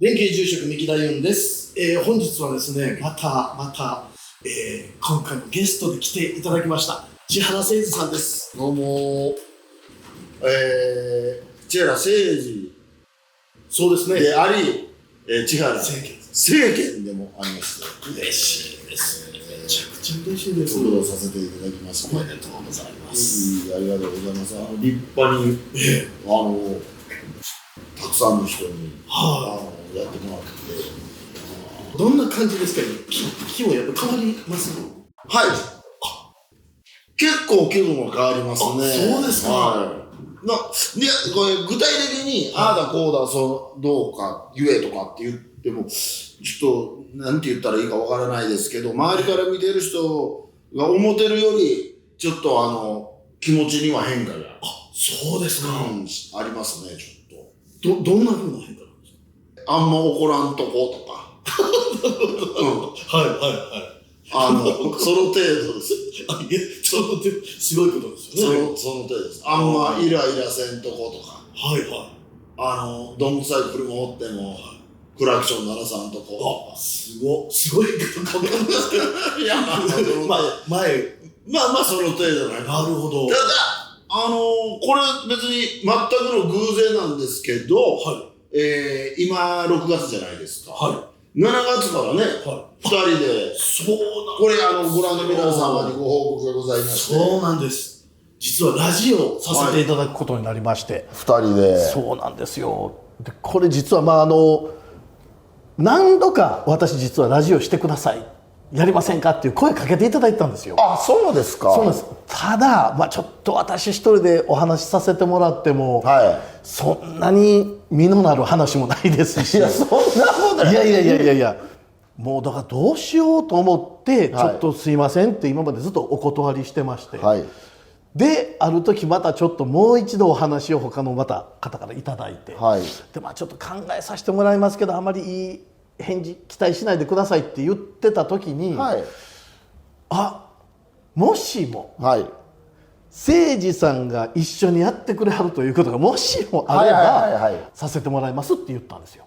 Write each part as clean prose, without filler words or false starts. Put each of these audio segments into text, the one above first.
連携住職三木大雲です。本日はですね、また、今回もゲストで来ていただきました千原誠二さんです。どうも、千原誠二そうですね。であり、千原政政権でもあります。嬉しいですね。めちゃくちゃ嬉しいです。ご苦労させていただきます。おめでとうございます。ありがとうございます。立派に、たくさんの人に、やってもらって。どんな感じですかね。気もやっぱ変わります？はい。結構気分も変わりますね。そうですか。いや、これ具体的に、ああだこうだ、どうか、言えとかって言っても、ちょっと、なんて言ったらいいかわからないですけど、周りから見てる人が思ってるより、ちょっと気持ちには変化が。そうですか。ありますね、ちょっと。どんな風な変化なんですか？あんま怒らんとことか。その程度です。すごいことですよね。その程度です。あんまイライラせんとことか。どんくさい車おっても、クラクション鳴らさんとこ。すごいことかもかんないですけど。いや、まあ、その程度なんです。なるほど。ただ、これ別に全くの偶然なんですけど、今6月じゃないですか。7月からね、2人で、これご覧の皆様にご報告がございまして。そうなんです。実はラジオさせていただくことになりまして。2人で。そうなんですよ。でこれ実は何度か私実はラジオしてください。やりませんかっていう声かけていただいたんですよ。あ、そうですか。そうなんです。ただ、ちょっと私一人でお話しさせてもらっても、そんなに実のなる話もないですし。いや、そんなことない。いや。もうだからどうしようと思って、ちょっとすいませんって今までずっとお断りしてまして。で、ある時またちょっともう一度お話を他のまた方からいただいて。で、ちょっと考えさせてもらいますけど、あまりいい返事期待しないでくださいって言ってた時に、もしも、誠二さんが一緒にやってくれはるということがもしもあればさせてもらいますって言ったんですよ。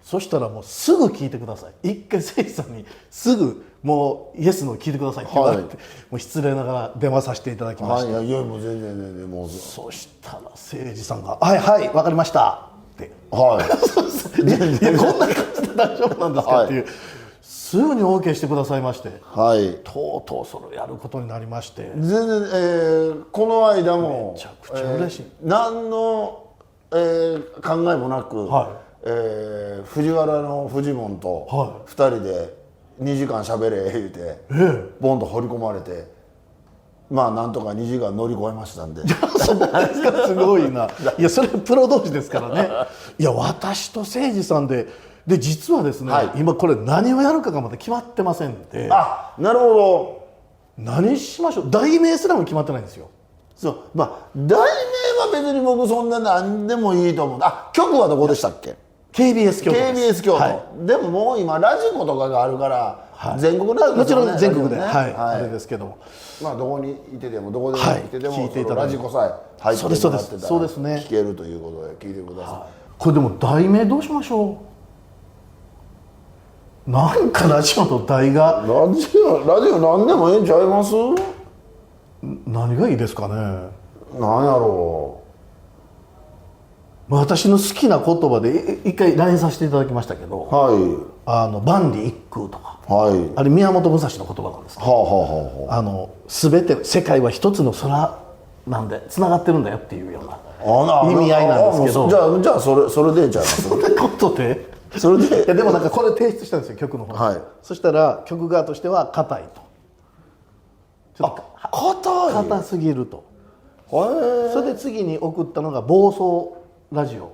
そしたらもうすぐ聞いてください。一回誠二さんにすぐもうイエスの聞いてくださいって言われて、もう失礼ながら電話させていただきました。いやもう全然もう。そしたら誠二さんが「はいわかりました」って「いやこんな感じで大丈夫なんですか」っていう、すぐに OK してくださいまして、とうとうそれをやることになりまして、全然、この間もめちゃくちゃ嬉しい、何の、考えもなく、藤原のフジモンと2人で2時間しゃべれ言うて、ボンと放り込まれて、なんとか2時間乗り越えましたんで。すごいな。いや、それプロ同士ですからね。いや、私と誠二さんで実はですね、今これ何をやるかがまだ決まってませんで。なるほど。何しましょう。題名すらも決まってないんですよ。そう、題名は別に僕そんな何でもいいと思う。局はどこでしたっけ？KBS 京都です。KBS 京都。でももう今ラジコとかがあるから、全国ラジコもちろん全国で、あれですけども。どこにいててもどこでいててもラジコさえ入ってもらってたら聞けるということで聞いてください。これでも題名どうしましょう。なんかラジオの題が。ラジオ何でもええんちゃいます？何がいいですかね。何やろう。私の好きな言葉で一回 LINE させていただきましたけど、万里一空とか、あれ宮本武蔵の言葉なんですけど、全て世界は一つの空なんでつながってるんだよっていうような意味合いなんですけど、じゃあそれでええんちゃいます？そんなことでそれででもなんかこれ提出したんですよ、曲の方に。そしたら曲側としては硬いと、ちょっと硬すぎると。それで次に送ったのが暴走ラジオ、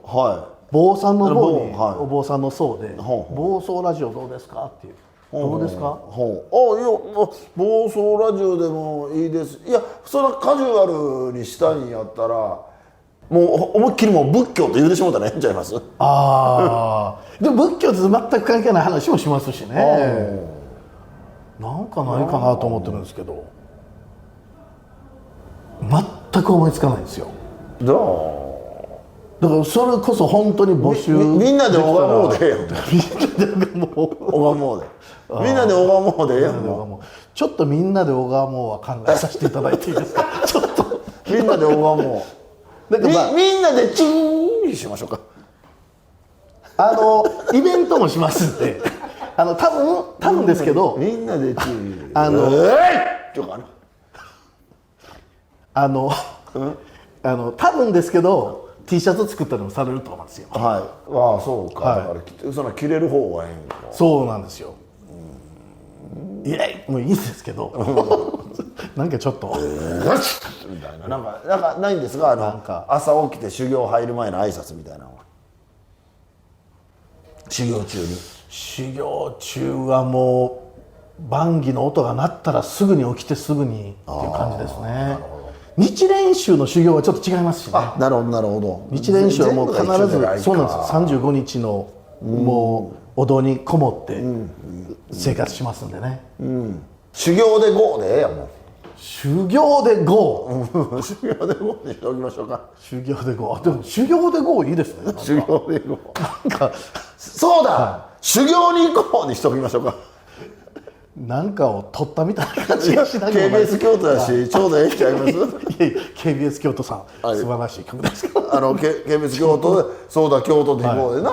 坊さんの方にお坊さんの層で暴走ラジオどうですかっていう。どうですか？いや、暴走ラジオでもいいです。いや、それはカジュアルにしたいんやったらもう思いっきりもう仏教と言うてしもうたらええんちゃいます？でも仏教と全く関係ない話もしますしね。なんかないかなと思ってるんですけど、全く思いつかないんですよ。だからそれこそ本当に募集みんなで拝もうでええやん。みんなでもう拝もうで。みんなで拝もうでええやん。ちょっとみんなで拝もうは考えさせていただいていいですか。ちょっとみんなで拝もう。なんかまあみんなでチーンにしましょうか。イベントもしますんで、多分ですけど、みんなでチーン。ちょっと多分ですけど T シャツ作ったりもされると思うんですよ。はい。ああそうか。だからその着れる方がええんか。そうなんですよ。いやもういいですけど、なんかちょっとみたいななんかないんですが、なんか朝起きて修行入る前の挨拶みたいなのは。修行中に。修行中はもう万儀の音が鳴ったらすぐに起きてすぐにっていう感じですね。日蓮宗の修行はちょっと違いますしね。なるほどなるほど。日蓮宗はもう必ずそうなんですよ。35日のもうお堂にこもって生活しますんでね。修行で5でええやんもう。修行で5。修行で5にしておきましょうか。修行で5。でも修行で5いいですね。修行で5。なんかそうだ。修行に行こうにしておきましょうか。なんかを取ったみたいな感じがしながら KBS 京都やし、ちょうどええんちゃいます？いやいや KBS 京都さん、素晴らしい曲ですから。KBS 京都で、そうだ京都で行こうでな、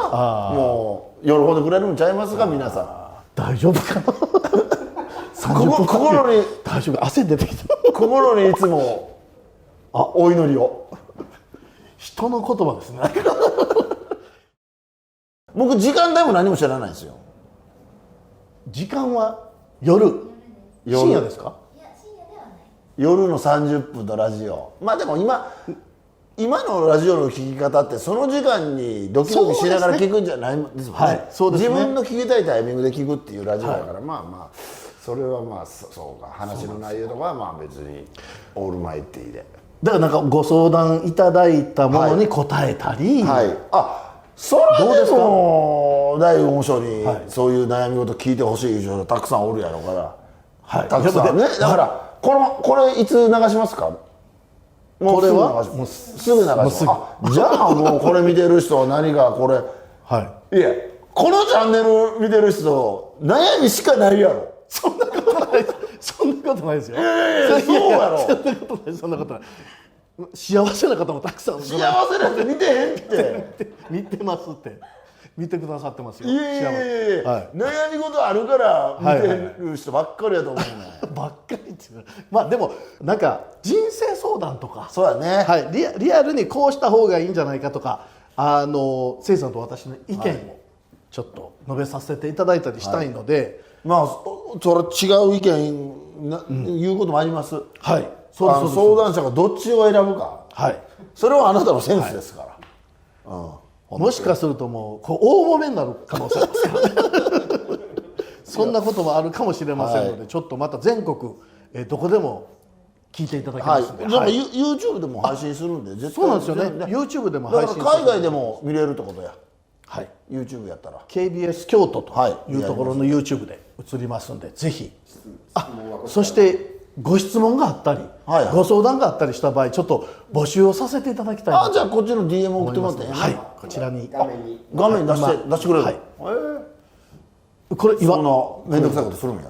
もう喜んでくれるんちゃいますか皆さん。大丈夫かな。心に大丈夫、汗出てきた。心にいつもお祈りを。人の言葉ですね。僕時間帯も何も知らないんですよ。時間は夜深夜ですか？夜の30分のラジオ。まあでも今のラジオの聞き方ってその時間にドキドキしながら聞くんじゃないですもんね。はい、そうですね。自分の聞きたいタイミングで聞くっていうラジオだから、まあまあそれはまあそうか、話の内容とかはまあ別にオールマイティーで。だからなんかご相談いただいたものに答えたり、はい。それでも大悟和尚にそういう悩み事聞いてほしい人たくさんおるやろうから、はい、たくさんね。だからこれいつ流しますか？これはもうすぐ流します。じゃあもうこれ見てる人は何がこれ、いやこのチャンネル見てる人悩みしかないやろ。そんなことないです。そんなことないですよ。そうやろ。そんなことない。そんなことない。幸せな方もたくさん。幸せな人見てへんって。見てますって。見てくださってますよ。いや悩み事あるから見てる人ばっかりやと思うね。ばっかりっていう。まあでもなんか人生相談とか。そうやね。はい。リアルにこうした方がいいんじゃないかとか、せいさんと私の意見をちょっと述べさせていただいたりしたいので。まあそれ違う意見言うこともあります。はい。相談者がどっちを選ぶか。はい。それはあなたのセンスですから。もしかするともう大揉めになる可能性ありますからね。そんなこともあるかもしれませんので、ちょっとまた全国どこでも聞いていただきますので。でも YouTube でも配信するんで絶対。そうなんですよね。YouTube でも配信する。海外でも見れるってことや。はい。YouTube やったら KBS 京都というところの YouTube で映りますので、ぜひ。そしてご質問があったり、ご相談があったりした場合、ちょっと募集をさせていただきたい。じゃあこっちの DM 送ってもらっていい？はい。こちらに画面出してくれる。はい。これ今の面倒くさいことするんや。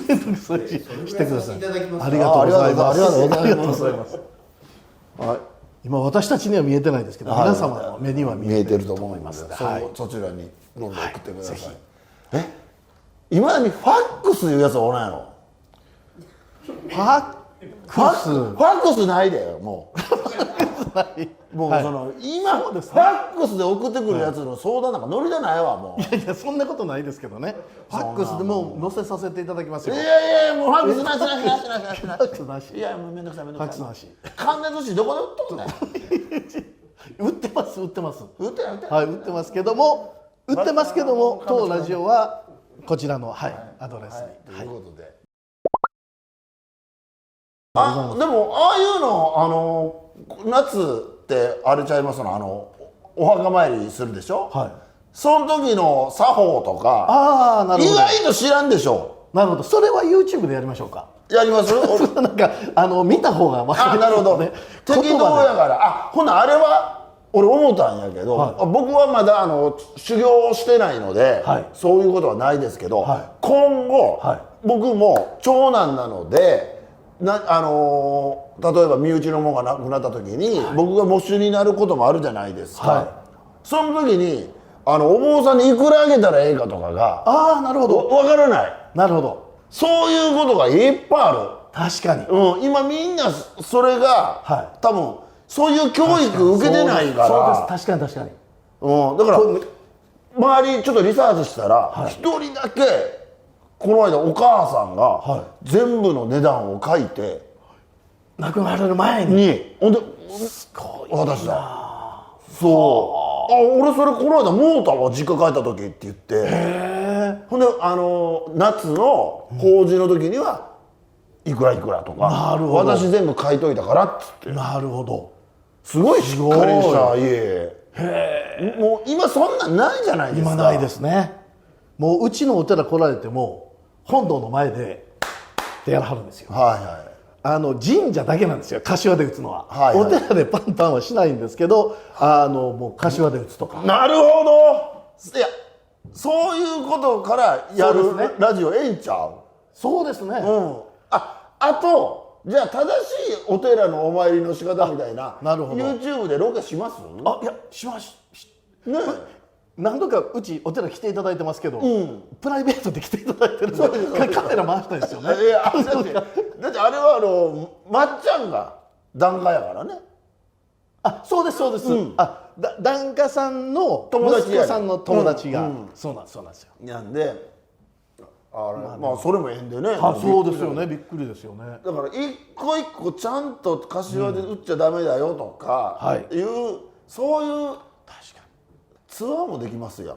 面倒くさいしてください。ありがとうございます。ありがとうございます。はい。今私たちには見えてないですけど、皆様の目には見えてると思いますので、そちらにどんどん送ってください。今にファックスいうやつはおらんやろ。ファックスないでもう。もうその今ファックスで送ってくるやつの相談なんかノリでないわもう。いやいやそんなことないですけどね。ファックスでも載せさせていただきますよ。いやもうファックスなし。ファックスなし。いやもうめんどくさい。ファックスなし。関連寿司どこで売っとんねん。売ってます。売ってはい売ってますけども当ラジオはこちらのアドレスに。ということで。でもああいうの夏ってあれちゃいますのお墓参りするでしょ。はい。その時の作法とかなるほど。意外と知らんでしょ。なるほど。それは YouTube でやりましょうか。やります？なんか見た方が分かりますね。なるほど。適当やから。ほなあれは俺思ったんやけど、はい僕はまだ修行してないので、はいそういうことはないですけど、はい今後、はい僕も長男なので例えば身内の者が亡くなった時に、僕が喪主になることもあるじゃないですか、はい、その時にお坊さんにいくらあげたらええかとかがああなるほど分からない。なるほど、そういうことがいっぱいある。確かに、今みんなそれが、はい、多分そういう教育受けてないから。そうです、確かに確かに、だから周りちょっとリサーチしたら一、人だけこの間お母さんが全部の値段を書いて、亡くなられる前にほんですごい私だ。そう俺それこの間モーターは実家帰った時って言って、ほんで夏の法事の時にはいくらいくらとか、なるほど、私全部書いといたからっつって。なるほど、すごいしっかりした家。もう今そんなんないじゃないですか。今ないですね。もううちのお寺来られても本堂の前でやらはるんですよ。はいはい。神社だけなんですよ、柏で打つのは、はいはい、お寺でパンパンはしないんですけど、もう柏で打つとか。なるほど。いやそういうことからやる、ね、ラジオええんちゃう。そうですね、あとじゃあ正しいお寺のお参りの仕方みたいな、なるほど、 YouTube でロケします？いやしますね。何度かうちお寺来ていただいてますけど、プライベートで来ていただいてるんでカメラ回したいですよね。いやだってあれはまっちゃんが檀家やからね。そうですそうです、檀家さんの息子さんの友達が、そうなんですよ。なんでまあそれもええんでね。そうですよね、びっくりですよね。だから一個一個ちゃんと柏で打っちゃダメだよとかいう、そういう確かにツアーもできますやん。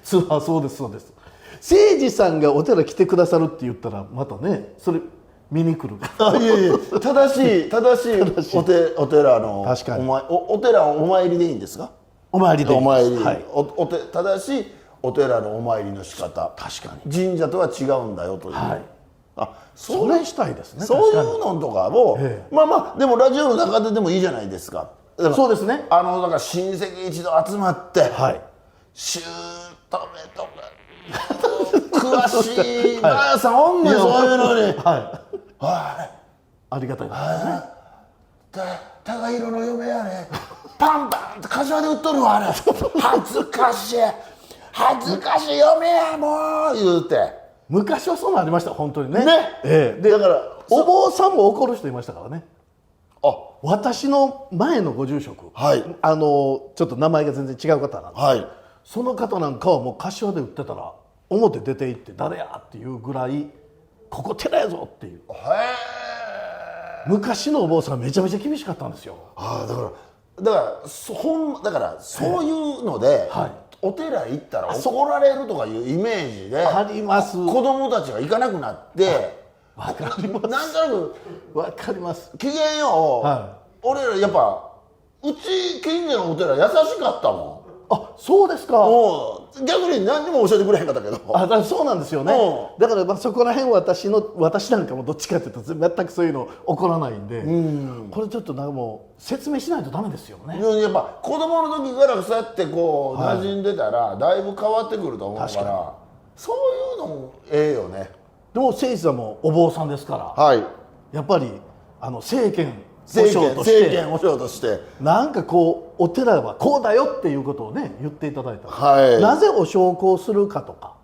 ツアー、そうですそうです。誠司さんがお寺来てくださるって言ったらまたね、それ見に来るいやいや正しいお寺の確かにお寺お参りでいいんですか？お参りでいいです。お参り、はい、正しいお寺のお参りの仕方、確かに神社とは違うんだよという、それしたいですね。そういうのとかも、まあまあでもラジオの中ででもいいじゃないですか。そうですね。だから親戚一度集まって、姑とか詳しいばあさんおんねん、そういうのに。ありがたいですね。高弘の嫁やね、パンパンって柏で売っとるわあれ。恥ずかしい嫁やもう言うて。昔はそうなりました本当にね。でだからお坊さんも怒る人いましたからね。私の前のご住職、ちょっと名前が全然違う方なんです、その方なんかはもう柏で売ってたら表出て行って誰やっていうぐらいここ寺やぞっていう。昔のお坊さんめちゃめちゃ厳しかったんですよ。だからそういうので、お寺行ったら怒られるとかいうイメージであります。子供たちが行かなくなって、わかります。なんとなくわかります。機嫌よう、俺らやっぱうち近所のお寺優しかったもん。そうですか。逆に何にも教えてくれへんかったけど。そうなんですよね。だからそこら辺私なんかもどっちかっていうと全くそういうの起こらないんで、これちょっとなんかもう説明しないとダメですよね。やっぱ子供の時からそうやってこう馴染んでたらだいぶ変わってくると思うから、そういうのもええよね。でも誠司さんもお坊さんですから、やっぱり政権和尚としてなんかこうお寺はこうだよっていうことをね言っていただいたら、なぜお焼香するかとか、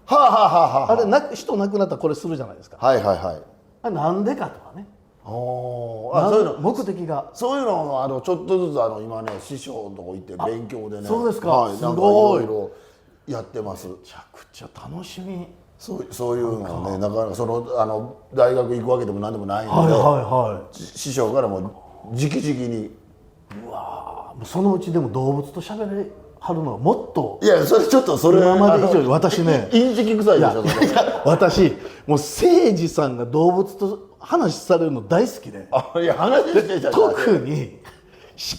あれ人亡くなったらこれするじゃないですか。あれなんでかとかね、そういうの目的が、そういうのをちょっとずつ今ね師匠のとこ行って勉強でね。そうですか。すごい。なんかいろいろやってます。めちゃくちゃ楽しみ。そういうのね、なかなか大学行くわけでも何でもないので、師匠からも直々に。そのうちでも動物と喋れはるのはもっと。いやそれちょっとそれ今まで以上に私ね、インチキ臭いでしょ。私もう誠司さんが動物と話されるの大好きで。いや話してちゃう。特に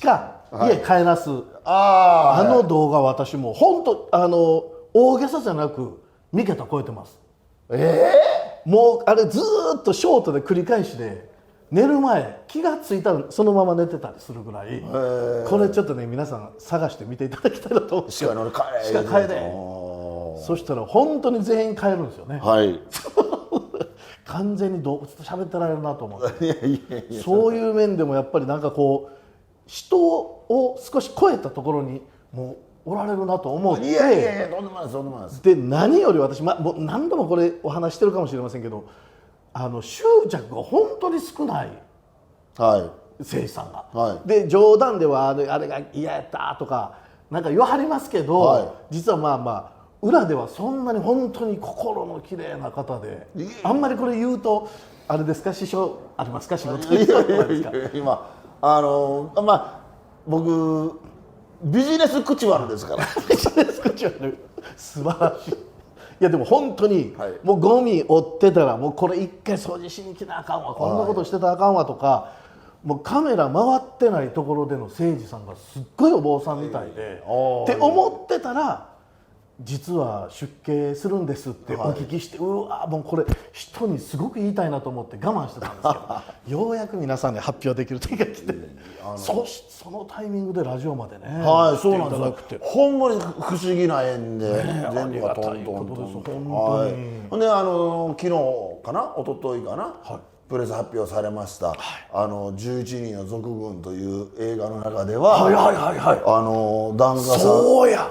鹿、家帰らす動画、私も本当大げさじゃなく3桁超えてます。もうあれずーっとショートで繰り返しで寝る前気がついたらそのまま寝てたりするぐらい、これちょっとね皆さん探して見ていただきたいなと思うんですよ。鹿帰れ。そしたら本当に全員帰るんですよね。はい。完全に動物と喋ってられるなと思って。そういう面でもやっぱりなんかこう人を少し超えたところにもうおられるなと思って。いやいやいや、とんでもないです、とんでもないです。で何より私、もう何度もこれお話してるかもしれませんけど、執着が本当に少ない。はい。誠司さんが。はい。で冗談ではあれが嫌やったとかなんか言わはりますけど、はい、実はまあまあ裏ではそんなに本当に心の綺麗な方で、あんまりこれ言うとあれですか、支障ありますか、仕事に。今まあ僕ビジネス口悪ですから。ビジネス口悪、素晴らしい。いやでも本当に、はい、もうゴミ追ってたらもうこれ一回掃除しに来なあかんわ、こんなことしてたらあかんわとか、もうカメラ回ってないところでの誠司さんがすっごいお坊さんみたいで、って思ってたら実は出家するんですってお聞きして、うわもうこれ人にすごく言いたいなと思って我慢してたんですけどようやく皆さんに発表できる時が来て、そのタイミングでラジオまでね、はい、そうなんですよ。ほんまに不思議な縁で、全部がトントントンと。ほんで昨日かな、一昨日かな、プレス発表されました、11人の賊軍という映画の中では、檀家さん、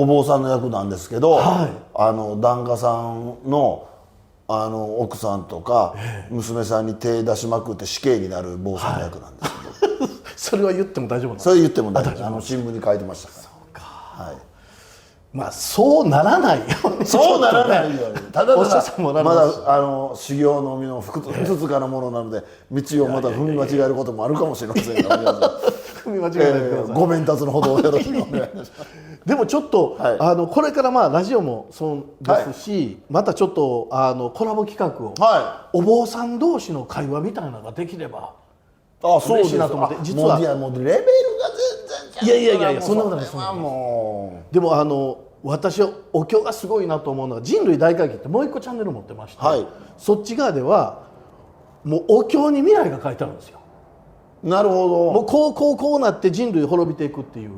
お坊さんの役なんですけど、檀家さんの奥さんとか娘さんに手出しまくって死刑になる坊さんの役なんですけど、それは言っても大丈夫なんですか？それ言っても大丈夫。新聞に書いてましたから。そうか。はい。まあそうならないように。そうならないように。ただまだ修行の身のふつつかなものなので、道をまた踏み間違えることもあるかもしれませんが、踏み間違えないでください。ご鞭撻のほどをよろしくお願いします。でもちょっと、これからまあラジオもそうですし、またちょっとコラボ企画を、お坊さん同士の会話みたいなのができれば嬉しいなと思って。実はもうレベルが全然いやそんなことないです。でも私はお経がすごいなと思うのは人類大会議ってもう一個チャンネル持ってまして、そっち側ではもうお経に未来が書いてあるんですよ。なるほど。もうこうなって人類滅びていくっていう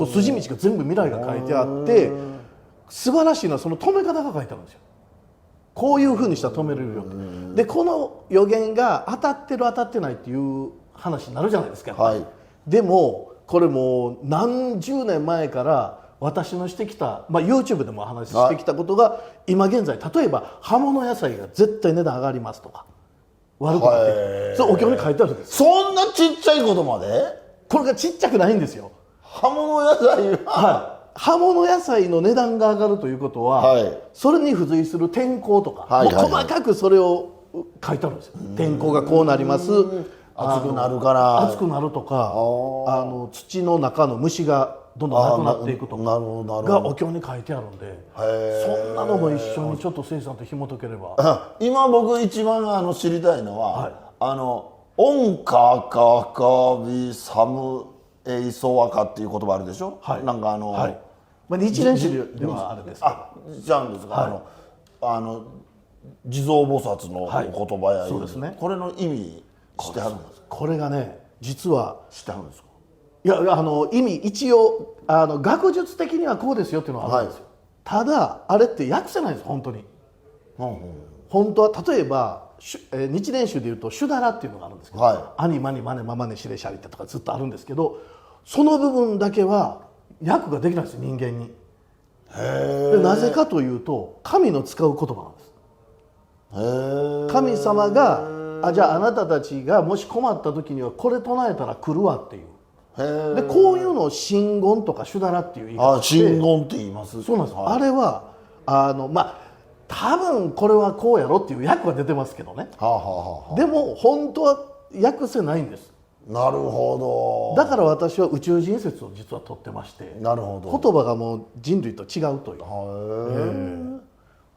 筋道が全部未来が書いてあって、素晴らしいのはその止め方が書いてあるんですよ。こういうふうにしたら止めれるよと。でこの予言が当たってる当たってないっていう話になるじゃないですか。でもこれもう何十年前から私のしてきた、YouTube でも話してきたことが今現在、例えば葉物野菜が絶対値段上がりますとか悪くなってる、それお経に書いてあるんです。そんなちっちゃいことまで？これがちっちゃくないんですよ。葉物野菜は葉物野菜の値段が上がるということは、それに付随する天候とか、もう細かくそれを書いてあるんですよ。天候がこうなります、暑くなるから暑くなるとか、土の中の虫がどんどんなくなっていくとかがお経に書いてあるんで、そんなのも一緒にちょっと誠司さんと紐解ければ。今僕一番知りたいのは、オンカカカビサムエイソワカっていう言葉あるでしょ。なんか日蓮宗ではあれですけど、じゃんですか。地蔵菩薩の言葉やいうですね。これの意味知ってはるんですか？これがね、実は知ってはるんですか？いや意味一応学術的にはこうですよっていうのはあるんですよ。ただあれって訳せないんです本当に。本当は例えば日蓮宗でいうと「修羅羅」っていうのがあるんですけど「アニマニマネママネシレシャリテ」とかずっとあるんですけど、その部分だけは訳ができないんですよ人間に。でなぜかというと神の使う言葉なんです。神様がじゃああなたたちがもし困った時にはこれ唱えたら来るわっていう。でこういうのを真言とか修羅羅っていう言い方で、真言って言います。そうなんです。あれは多分これはこうやろっていう訳は出てますけどね。でも本当は訳せないんです。なるほど。だから私は宇宙人説を実は取ってまして、なるほど。言葉がもう人類と違うという。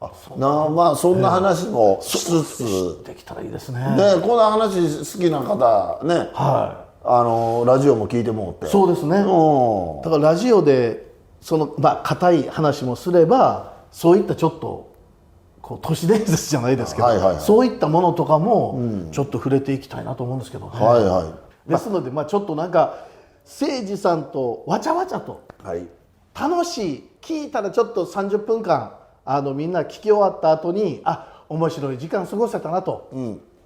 まあそんな話もしつつできたらいいですね。この話好きな方ね、ラジオも聞いてもらって。そうですね。だからラジオでその硬い話もすれば、そういったちょっとこう都市伝説じゃないですけど、はいはいはいそういったものとかもちょっと触れていきたいなと思うんですけどね。はいはいですので、ちょっとなんか誠司さんとわちゃわちゃとはい楽しい、聞いたらちょっと30分間みんな聞き終わった後に面白い時間過ごせたなと、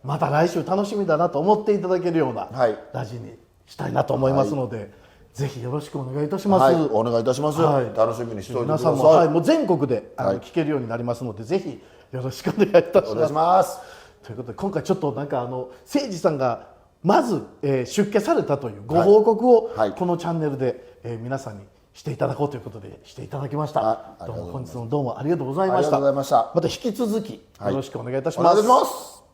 また来週楽しみだなと思っていただけるようなはいラジにしたいなと思いますので、ぜひよろしくお願いいたします。はい、お願いいたします、はい楽しみにしておいてください。皆さんも、はい、もう全国ではい聞けるようになりますので、ぜひよろしくお願いいたしお願いします。ますということで今回ちょっとなんか誠司さんがまず、出家されたというご報告を、はいこのチャンネルで、皆さんにしていただこうということでしていただきました。あどうも本日もどうもありがとうございました。ありがとうございました。また引き続きよろしくお願いいたしおます。願いします。